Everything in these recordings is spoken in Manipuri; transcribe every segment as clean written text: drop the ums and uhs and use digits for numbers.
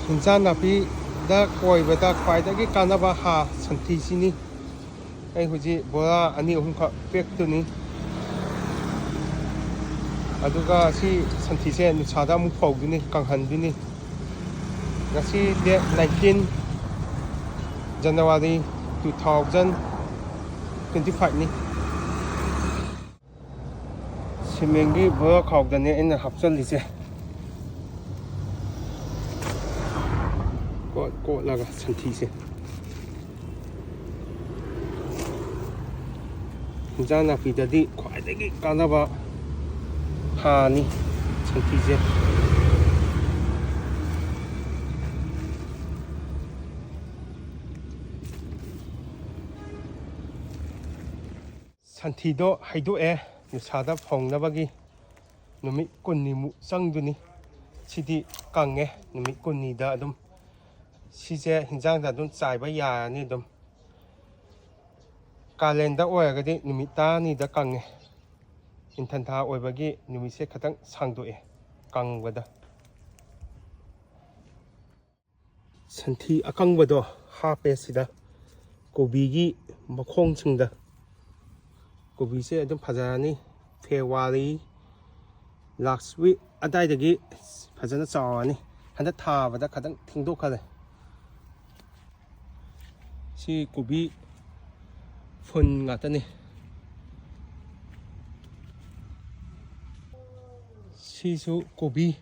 Hinjan napi da koi bada khwaidagi kanaba ha santhi sini ai huji bora ani ahum kha pek tu ni aduga si santhi se nuchada mu phau du ni kanghan du ni ngasi date 19 January 2025 ni simengi bora khawdane ena hapchalise ko laga santhi se hinjan napi dadi khwaidagi kanaba 하니 santhi santido haidoe nuchada phongnabagi numit kunnimu changduni sidi kange numit kunnida adum sije hinjangda adum chaiba yani adum kalenda oiragadi numit tani da kange 인탄타 오이바기 누미세 가장 상도에 강보다 산티 아강보다 하페시다 고비기 머콩층다 고비세 좀 파자니 페와리 락스위 아다이다기 파자나 짜와니 한다 타바다 가장 팅독하네 시 고비 폰 같다니 시수 고비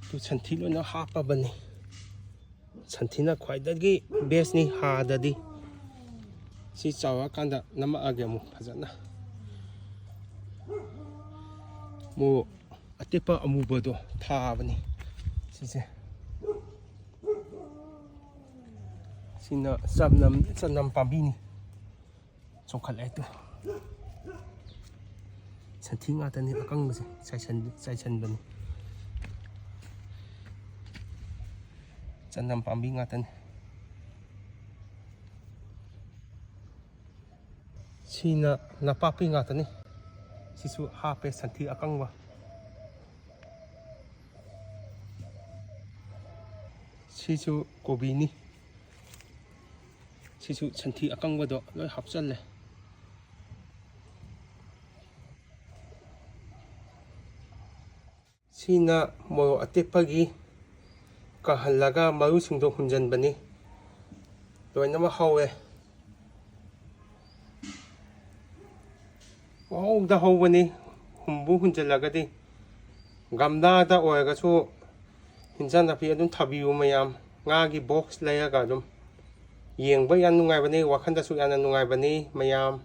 또 산티로나 하빠바니 산티나 과이다기 베스니 하다디 시 짜와 간다 남아게 뭐 파잖아 뭐 아테파 아무버도 타바니 시세 시나 쌈남 밤비니 좀 칼레도 산티 ngatan이 아깡무세 사이찬 짠남 밤비 ngatan이 시나 나빠피 ngatan이 시수 하페 산티 아깡와 시수 고비니 시수 산티 아깡와도 너 합살래 시나 뭐 아테파기 까할라가 마루승도 훈전바니 로인amk 하웨 와우다 하우바니 humbu 훈전라가디 감다다 오야가소 hinjan napi adum thabiu mayam ngagi box layaga adum yengba yan nungai bani wakhanda su yan nungai bani mayam